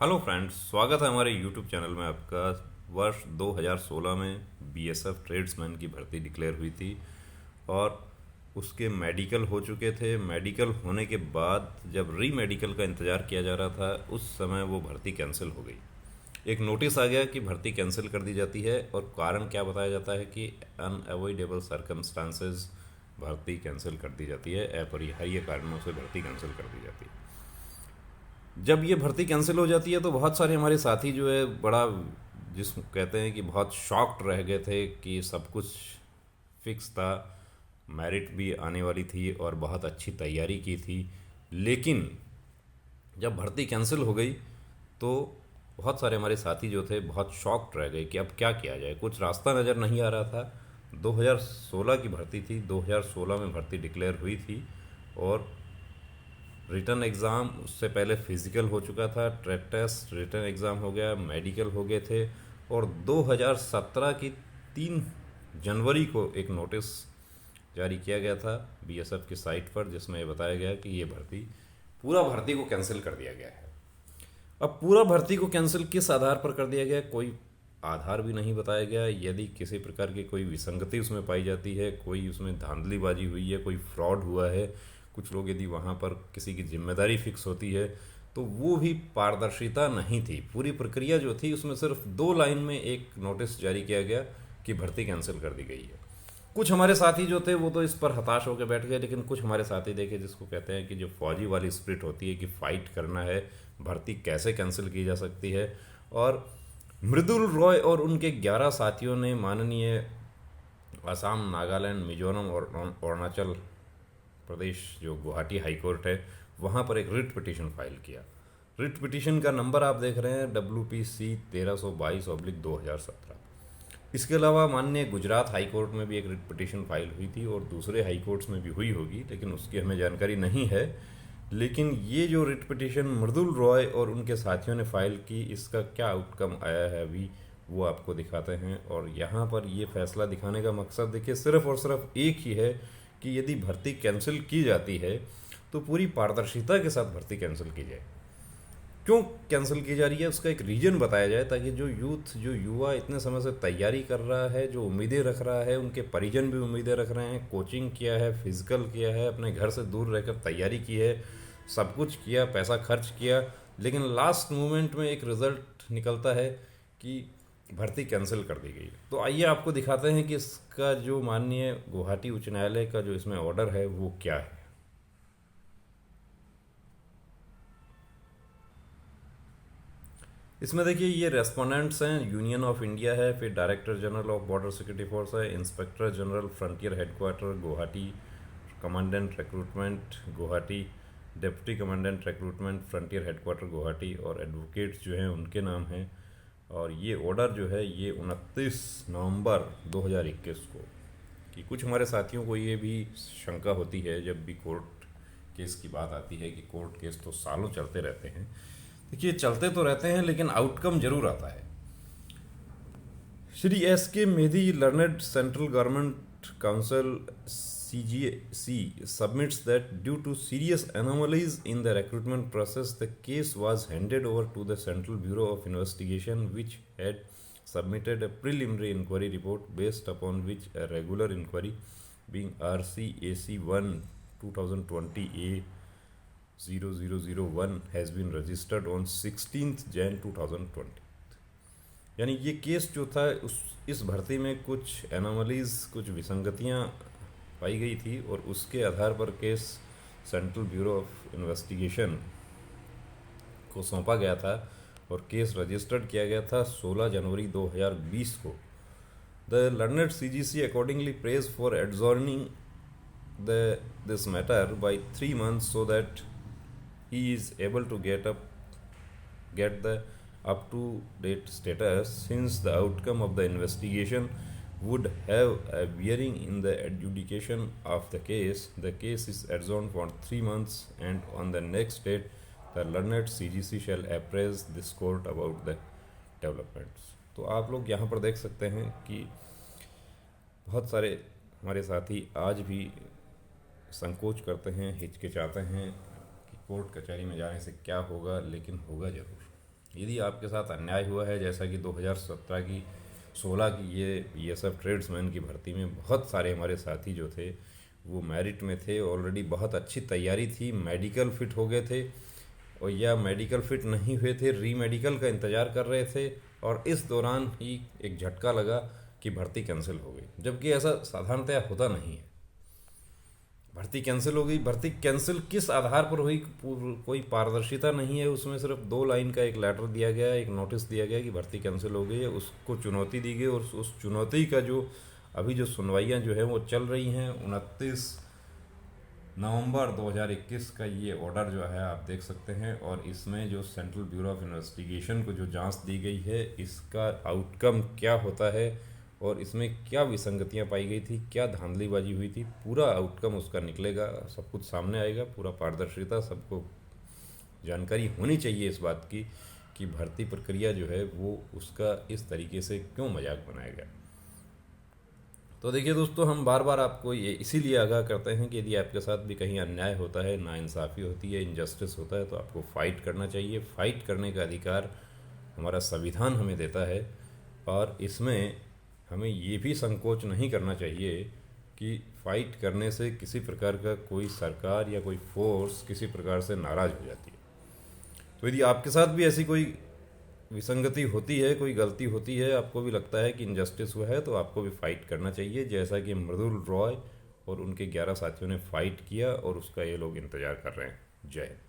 Hello friends, स्वागत है हमारे यूट्यूब चैनल में आपका। वर्ष 2016 में बीएसएफ ट्रेड्समैन की भर्ती डिक्लेयर हुई थी और उसके मेडिकल हो चुके थे। मेडिकल होने के बाद जब री मेडिकल का इंतज़ार किया जा रहा था, उस समय वो भर्ती कैंसिल हो गई। एक नोटिस आ गया कि भर्ती कैंसिल कर दी जाती है और कारण क्या बताया जाता है कि अनअवॉइडेबल सर्कमस्टांसेस भर्ती कैंसिल कर दी जाती है। अपरिहार्य कारणों से भर्ती कैंसिल कर दी जाती है। जब ये भर्ती कैंसिल हो जाती है तो बहुत सारे हमारे साथी जो है बड़ा, जिस कहते हैं कि बहुत शॉक्ड रह गए थे कि सब कुछ फिक्स था, मेरिट भी आने वाली थी और बहुत अच्छी तैयारी की थी। लेकिन जब भर्ती कैंसिल हो गई तो बहुत सारे हमारे साथी जो थे बहुत शॉक्ड रह गए कि अब क्या किया जाए, कुछ रास्ता नज़र नहीं आ रहा था। 2016 की भर्ती थी, 2016 में भर्ती डिक्लेयर हुई थी और रिटर्न एग्ज़ाम उससे पहले फिज़िकल हो चुका था, ट्रेड टेस्ट, रिटर्न एग्ज़ाम हो गया, मेडिकल हो गए थे। और 2017 की 3 जनवरी को एक नोटिस जारी किया गया था बीएसएफ की साइट पर, जिसमें ये बताया गया कि ये भर्ती, पूरा भर्ती को कैंसिल कर दिया गया है। अब पूरा भर्ती को कैंसिल किस आधार पर कर दिया गया, कोई आधार भी नहीं बताया गया। यदि किसी प्रकार की कोई विसंगति उसमें पाई जाती है, कोई उसमें धांधलीबाजी हुई है, कोई फ्रॉड हुआ है, कुछ लोग यदि वहाँ पर किसी की जिम्मेदारी फिक्स होती है, तो वो भी पारदर्शिता नहीं थी। पूरी प्रक्रिया जो थी उसमें सिर्फ 2 लाइन में एक नोटिस जारी किया गया कि भर्ती कैंसिल कर दी गई है। कुछ हमारे साथी जो थे वो तो इस पर हताश होकर बैठ गए, लेकिन कुछ हमारे साथी देखे जिसको कहते हैं कि जो फौजी वाली स्पिरिट होती है कि फाइट करना है, भर्ती कैसे कैंसिल की जा सकती है। और मृदुल रॉय और उनके 11 साथियों ने माननीय असम, नागालैंड, मिजोरम और अरुणाचल प्रदेश जो गुवाहाटी हाई कोर्ट है, वहाँ पर एक रिट पिटीशन फाइल किया। रिट पिटीशन का नंबर आप देख रहे हैं WPC 1322/2017। इसके अलावा माननीय गुजरात हाई कोर्ट में भी एक रिट पिटीशन फाइल हुई थी और दूसरे हाई कोर्ट्स में भी हुई होगी, लेकिन उसकी हमें जानकारी नहीं है। लेकिन ये जो रिट पिटीशन मृदुल रॉय और उनके साथियों ने फाइल की, इसका क्या आउटकम आया है अभी वो आपको दिखाते हैं। और यहाँ पर ये फैसला दिखाने का मकसद देखिए सिर्फ और सिर्फ एक ही है कि यदि भर्ती कैंसिल की जाती है तो पूरी पारदर्शिता के साथ भर्ती कैंसिल की जाए। क्यों कैंसिल की जा रही है उसका एक रीजन बताया जाए, ताकि जो यूथ, जो युवा इतने समय से तैयारी कर रहा है, जो उम्मीदें रख रहा है, उनके परिजन भी उम्मीदें रख रहे हैं, कोचिंग किया है, फिजिकल किया है, अपने घर से दूर रहकर तैयारी की है, सब कुछ किया, पैसा खर्च किया, लेकिन लास्ट मोमेंट में एक रिज़ल्ट निकलता है कि भर्ती कैंसिल कर दी गई। तो आइए आपको दिखाते हैं कि इसका जो माननीय गुवाहाटी उच्च न्यायालय का जो इसमें ऑर्डर है वो क्या है। इसमें देखिए ये रेस्पोंडेंट्स हैं, यूनियन ऑफ इंडिया है, फिर director general of border security force है, inspector general frontier headquarter Guwahati, commandant recruitment Guwahati, deputy commandant recruitment frontier headquarter Guwahati, और एडवोकेट्स जो हैं उनके नाम हैं। और ये ऑर्डर जो है ये 29 नवंबर 2021 को, कि कुछ हमारे साथियों को ये भी शंका होती है जब भी कोर्ट केस की बात आती है कि कोर्ट केस तो सालों चलते रहते हैं। देखिए चलते तो रहते हैं लेकिन आउटकम जरूर आता है। Shri S.K. Mehdi, learned Central Government Council CGC, submits that due to serious anomalies in the recruitment process, the case was handed over to the Central Bureau of Investigation, which had submitted a preliminary inquiry report based upon which a regular inquiry, being RCAC 1 2020 A0001, has been registered on 16th Jan 2020। यानी ये case जो था इस भर्ती में कुछ anomalies, कुछ विसंगतियां पाई गई थी और उसके आधार पर case central bureau of investigation को सौंपा गया था और केस रजिस्टर्ड किया गया था 16 जनवरी 2020 को। The learned CGC accordingly prays for adjourning this matter by 3 months so that he is able to get the up to date status, since the outcome of the investigation would have a bearing in the adjudication of the case. The case is adjourned for 3 months, and on the next date the learned CGC shall apprise this court about the developments। तो आप लोग यहाँ पर देख सकते हैं कि बहुत सारे हमारे साथी आज भी संकोच करते हैं, हिचकिचाते हैं कि कोर्ट कचहरी में जाने से क्या होगा, लेकिन होगा ज़रूर। यदि आपके साथ अन्याय हुआ है, जैसा कि 2017 की 16 की ये बीएसएफ ट्रेड्समैन की भर्ती में बहुत सारे हमारे साथी जो थे वो मेरिट में थे, ऑलरेडी बहुत अच्छी तैयारी थी, मेडिकल फिट हो गए थे, और या मेडिकल फिट नहीं हुए थे, री मेडिकल का इंतज़ार कर रहे थे, और इस दौरान ही एक झटका लगा कि भर्ती कैंसिल हो गई, जबकि ऐसा साधारणतया होता नहीं है। भर्ती कैंसिल हो गई, भर्ती कैंसिल किस आधार पर हुई कोई पारदर्शिता नहीं है उसमें, सिर्फ 2 लाइन का एक लेटर दिया गया, एक नोटिस दिया गया कि भर्ती कैंसिल हो गई है, उसको चुनौती दी गई, और उस चुनौती का जो अभी जो सुनवाइयाँ जो है वो चल रही हैं। 29 नवंबर 2021 का ये ऑर्डर जो है आप देख सकते हैं, और इसमें जो सेंट्रल ब्यूरो ऑफ इन्वेस्टिगेशन को जो जांच दी गई है, इसका आउटकम क्या होता है और इसमें क्या विसंगतियां पाई गई थी, क्या धांधलीबाजी हुई थी, पूरा आउटकम उसका निकलेगा, सब कुछ सामने आएगा, पूरा पारदर्शिता, सबको जानकारी होनी चाहिए इस बात की कि भर्ती प्रक्रिया जो है वो उसका इस तरीके से क्यों मजाक बनाया गया। तो देखिए दोस्तों, हम बार बार आपको ये इसीलिए आगाह करते हैं कि यदि आपके साथ भी कहीं अन्याय होता है, नाइंसाफ़ी होती है, इनजस्टिस होता है, तो आपको फ़ाइट करना चाहिए। फ़ाइट करने का अधिकार हमारा संविधान हमें देता है, और इसमें हमें ये भी संकोच नहीं करना चाहिए कि फ़ाइट करने से किसी प्रकार का कोई सरकार या कोई फोर्स किसी प्रकार से नाराज़ हो जाती है। तो यदि आपके साथ भी ऐसी कोई विसंगति होती है, कोई गलती होती है, आपको भी लगता है कि इनजस्टिस हुआ है, तो आपको भी फाइट करना चाहिए, जैसा कि मृदुल रॉय और उनके 11 साथियों ने फाइट किया, और उसका ये लोग इंतज़ार कर रहे हैं। जय हिंद।